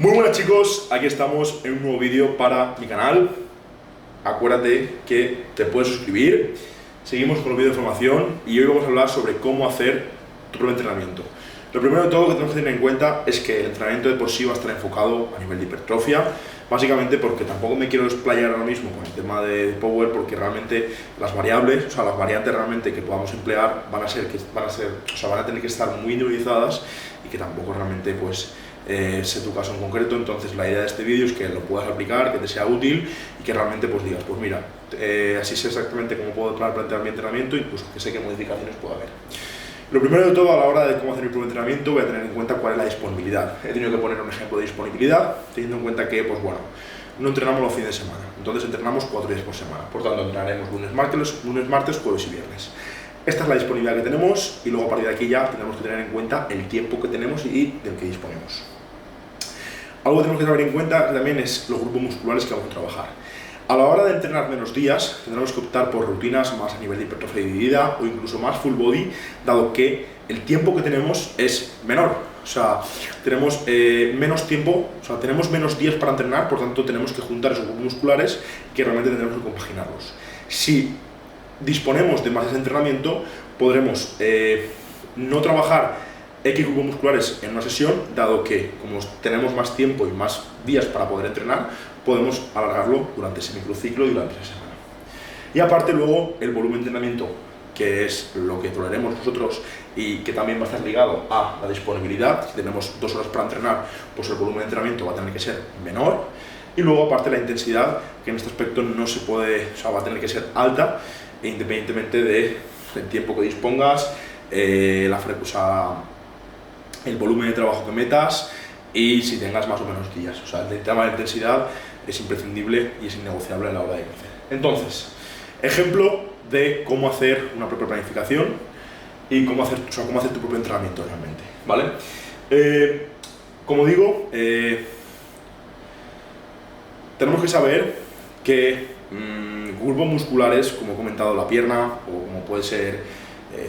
Muy buenas chicos, aquí estamos en un nuevo vídeo para mi canal. Acuérdate que te puedes suscribir. Seguimos con el vídeo de formación y hoy vamos a hablar sobre cómo hacer tu propio entrenamiento. Lo primero de todo que tenemos que tener en cuenta es que el entrenamiento de por sí va a estar enfocado a nivel de hipertrofia, básicamente porque tampoco me quiero explayar ahora mismo con el tema de Power, porque realmente las variables, o sea, las variantes realmente que podamos emplear van a tener que estar muy individualizadas y que tampoco realmente pues sé tu caso en concreto. Entonces la idea de este vídeo es que lo puedas aplicar, que te sea útil y que realmente pues digas, pues mira, así sé exactamente cómo puedo plantear mi entrenamiento, incluso que sé qué modificaciones puedo haber. Lo primero de todo, a la hora de cómo hacer mi propio entrenamiento, voy a tener en cuenta cuál es la disponibilidad. He tenido que poner un ejemplo de disponibilidad, teniendo en cuenta que, pues bueno, no entrenamos los fines de semana, entonces entrenamos 4 días por semana. Por tanto, entrenaremos lunes, martes, jueves y viernes. Esta es la disponibilidad que tenemos y luego a partir de aquí ya tenemos que tener en cuenta el tiempo que tenemos y del que disponemos. Algo que tenemos que tener en cuenta también es los grupos musculares que vamos a trabajar. A la hora de entrenar menos días, tendremos que optar por rutinas más a nivel de hipertrofia dividida o incluso más full body, dado que el tiempo que tenemos es menor. O sea, tenemos menos tiempo, o sea, tenemos menos días para entrenar, por tanto tenemos que juntar esos grupos musculares que realmente tendremos que compaginarlos. Si disponemos de más de ese entrenamiento, podremos no trabajar X grupos musculares en una sesión, dado que como tenemos más tiempo y más días para poder entrenar, podemos alargarlo durante ese microciclo y durante esa semana. Y aparte luego el volumen de entrenamiento, que es lo que toleremos nosotros y que también va a estar ligado a la disponibilidad. Si tenemos 2 horas para entrenar, pues el volumen de entrenamiento va a tener que ser menor. Y luego aparte la intensidad, que en este aspecto no se puede, o sea, va a tener que ser alta, independientemente del tiempo que dispongas, el volumen de trabajo que metas y si tengas más o menos días. O sea, el tema de la intensidad es imprescindible y es innegociable a la hora de crecer. Entonces, ejemplo de cómo hacer una propia planificación y cómo hacer tu propio entrenamiento realmente, ¿vale? Como digo, tenemos que saber que grupos musculares, como he comentado, la pierna o como puede ser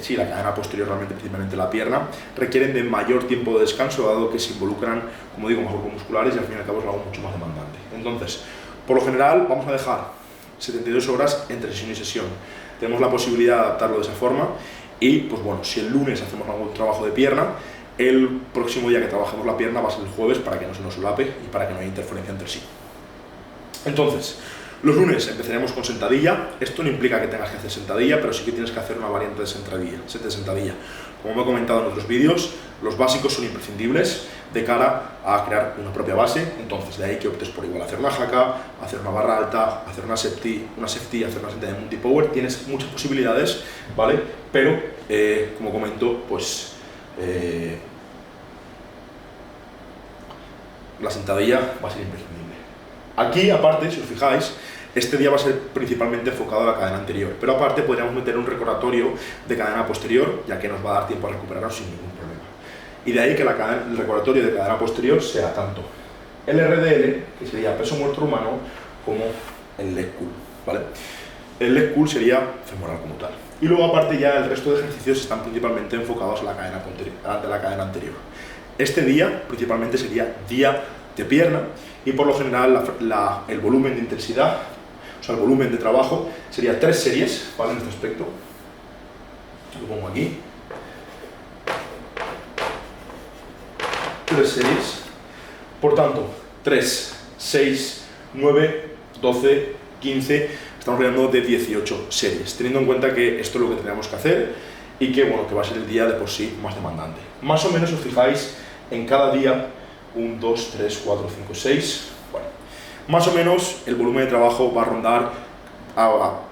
la cadena posterior, realmente principalmente la pierna, requieren de mayor tiempo de descanso, dado que se involucran, como digo, más grupos musculares y al fin y al cabo es algo mucho más demandante. Entonces, por lo general vamos a dejar 72 horas entre sesión y sesión. Tenemos la posibilidad de adaptarlo de esa forma y, pues bueno, si el lunes hacemos algún trabajo de pierna, el próximo día que trabajemos la pierna va a ser el jueves para que no se nos solape y para que no haya interferencia entre sí. Entonces, los lunes empezaremos con sentadilla. Esto no implica que tengas que hacer sentadilla, pero sí que tienes que hacer una variante de sentadilla. Como me he comentado en otros vídeos, los básicos son imprescindibles de cara a crear una propia base. Entonces, de ahí que optes por igual hacer una jaca, hacer una barra alta, hacer una safety, hacer una sentadilla multipower. Tienes muchas posibilidades, ¿vale? Pero, como comento, pues la sentadilla va a ser imprescindible. Aquí, aparte, si os fijáis, este día va a ser principalmente enfocado a la cadena anterior, pero aparte podríamos meter un recordatorio de cadena posterior, ya que nos va a dar tiempo a recuperarnos sin ningún problema. Y de ahí que el recordatorio de cadena posterior sea tanto el RDL, que sería peso muerto humano, como el leg curl, ¿vale? El leg curl sería femoral como tal. Y luego aparte ya el resto de ejercicios están principalmente enfocados a la cadena anterior. Este día principalmente sería día de pierna y por lo general el volumen de intensidad, o sea el volumen de trabajo sería 3 series, ¿vale? En este aspecto lo pongo aquí, 3 series, por tanto 3, 6, 9, 12, 15, estamos hablando de 18 series, teniendo en cuenta que esto es lo que tenemos que hacer y que bueno, que va a ser el día de por sí más demandante. Más o menos os fijáis en cada día 1, 2, 3, 4, 5, 6, bueno, más o menos el volumen de trabajo va a rondar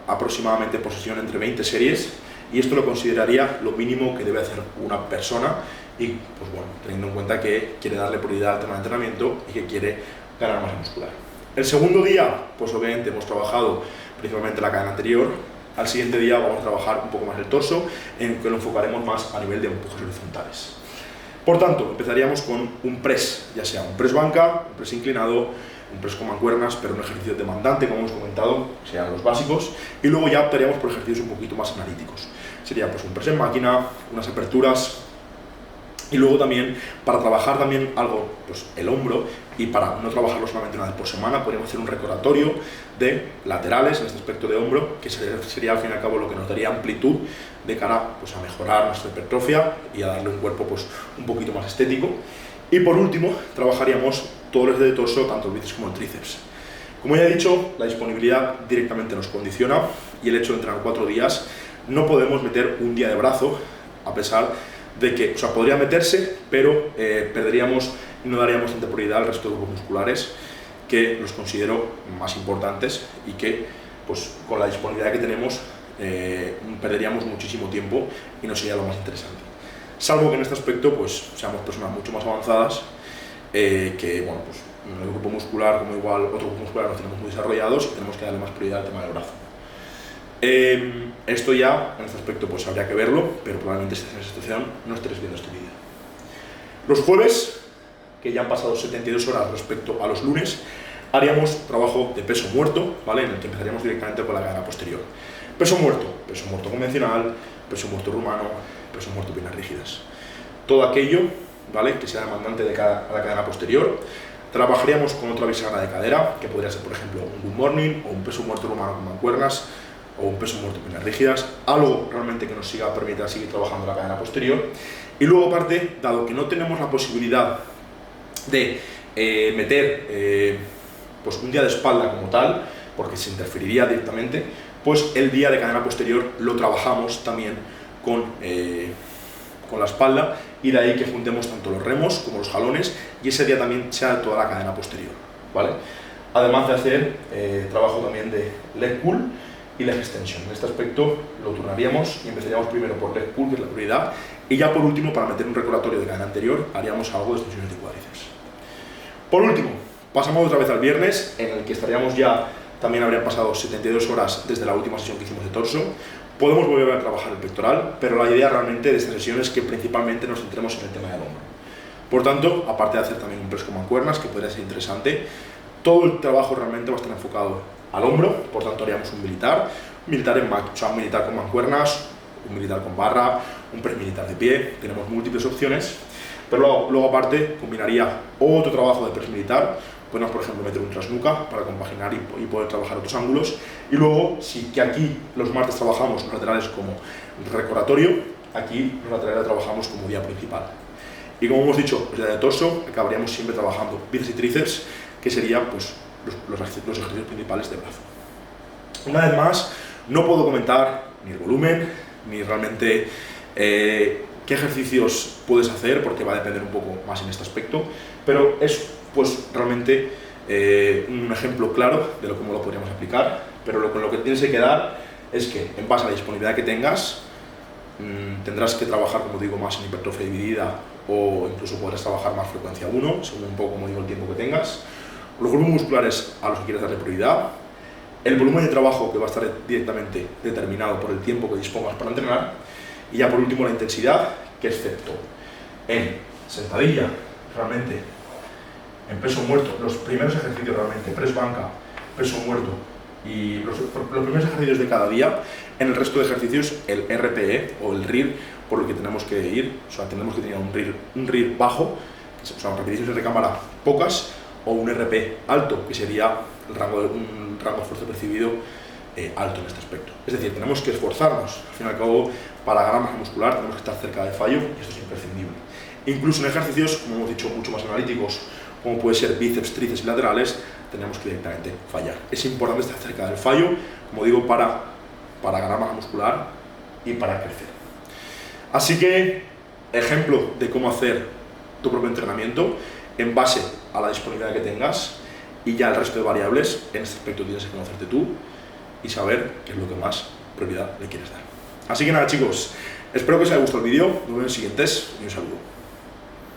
aproximadamente por sesión entre 20 series y esto lo consideraría lo mínimo que debe hacer una persona y pues bueno, teniendo en cuenta que quiere darle prioridad al tema de entrenamiento y que quiere ganar masa muscular. El segundo día, pues obviamente hemos trabajado principalmente la cadena anterior. Al siguiente día vamos a trabajar un poco más el torso, en que lo enfocaremos más a nivel de empujes horizontales. Por tanto, empezaríamos con un press, ya sea un press banca, un press inclinado, un press con mancuernas, pero un ejercicio demandante, como hemos comentado, serían los básicos, y luego ya optaríamos por ejercicios un poquito más analíticos. Sería pues un press en máquina, unas aperturas, y luego también, para trabajar también algo, pues el hombro, y para no trabajarlo solamente una vez por semana, podríamos hacer un recordatorio de laterales en este aspecto de hombro, que sería al fin y al cabo lo que nos daría amplitud de cara pues, a mejorar nuestra hipertrofia y a darle un cuerpo pues, un poquito más estético. Y por último, trabajaríamos todo el eje de torso, tanto el bíceps como el tríceps. Como ya he dicho, la disponibilidad directamente nos condiciona y el hecho de entrenar 4 días, no podemos meter un día de brazo, a pesar de que, o sea, podría meterse, pero perderíamos y no daríamos tanta prioridad al resto de grupos musculares que los considero más importantes y que, pues, con la disponibilidad que tenemos, perderíamos muchísimo tiempo y no sería lo más interesante. Salvo que en este aspecto, pues, seamos personas mucho más avanzadas, que, bueno, pues, en el grupo muscular, como igual otro grupo muscular, los tenemos muy desarrollados y tenemos que darle más prioridad al tema del brazo. Esto ya, en este aspecto, pues habría que verlo, pero probablemente si estás en esa situación no estés viendo este vídeo. Los jueves, que ya han pasado 72 horas respecto a los lunes, haríamos trabajo de peso muerto, ¿vale? En el que empezaríamos directamente con la cadena posterior. Peso muerto convencional, peso muerto rumano, peso muerto piernas rígidas. Todo aquello, ¿vale?, que sea demandante de a la cadena posterior. Trabajaríamos con otra bisagra de cadera, que podría ser, por ejemplo, un good morning o un peso muerto rumano con mancuernas, o un peso muerto piernas rígidas, algo realmente que nos siga permita seguir trabajando la cadena posterior. Y luego, aparte, dado que no tenemos la posibilidad de meter pues un día de espalda como tal, porque se interferiría directamente, pues el día de cadena posterior lo trabajamos también con la espalda, y de ahí que juntemos tanto los remos como los jalones, y ese día también sea toda la cadena posterior, ¿vale? Además de hacer trabajo también de leg pull y leg extension. En este aspecto lo turnaríamos y empezaríamos primero por leg pull, que es la prioridad, y ya por último, para meter un recordatorio de cadena anterior, haríamos algo de extensiones de cuádriceps. Por último, pasamos otra vez al viernes, en el que estaríamos ya, también habrían pasado 72 horas desde la última sesión que hicimos de torso. Podemos volver a trabajar el pectoral, pero la idea realmente de esta sesión es que principalmente nos centremos en el tema del hombro. Por tanto, aparte de hacer también un press con mancuernas, que podría ser interesante, todo el trabajo realmente va a estar enfocado al hombro. Por tanto, haríamos un militar un militar con mancuernas, un militar con barra, un press militar de pie. Tenemos múltiples opciones, pero luego aparte combinaría otro trabajo de press militar. Podemos, por ejemplo, meter un trasnuca para compaginar y poder trabajar otros ángulos. Y luego, si que aquí los martes trabajamos los laterales como recordatorio, aquí los laterales trabajamos como día principal. Y como hemos dicho, el día de torso acabaríamos siempre trabajando bíceps y tríceps, que serían pues, los ejercicios principales de brazo. Una vez más, no puedo comentar ni el volumen, ni realmente qué ejercicios puedes hacer, porque va a depender un poco más en este aspecto, pero es pues realmente un ejemplo claro de cómo lo podríamos aplicar, pero lo que tienes que quedar es que en base a la disponibilidad que tengas, tendrás que trabajar, como digo, más en hipertrofia dividida, o incluso podrás trabajar más frecuencia 1, según un poco, como digo, el tiempo que tengas. Los grupos musculares a los que quieres darle prioridad, el volumen de trabajo que va a estar directamente determinado por el tiempo que dispongas para entrenar, y ya por último la intensidad, que excepto en sentadilla, realmente en peso muerto, los primeros ejercicios realmente, press banca, peso muerto y los primeros ejercicios de cada día, en el resto de ejercicios el RPE o el RIR por el que tenemos que ir, o sea, tenemos que tener un RIR bajo, o sea, repeticiones de recámara pocas, o un RP alto, que sería un rango de esfuerzo percibido alto en este aspecto. Es decir, tenemos que esforzarnos, al fin y al cabo, para ganar masa muscular tenemos que estar cerca del fallo, y esto es imprescindible. Incluso en ejercicios, como hemos dicho, mucho más analíticos, como puede ser bíceps, tríceps y laterales, tenemos que directamente fallar. Es importante estar cerca del fallo, como digo, para ganar masa muscular y para crecer. Así que, ejemplo de cómo hacer tu propio entrenamiento en base a la disponibilidad que tengas, y ya el resto de variables, en este aspecto tienes que conocerte tú y saber qué es lo que más prioridad le quieres dar. Así que nada, chicos, espero que os haya gustado el vídeo, nos vemos en los siguientes y un saludo.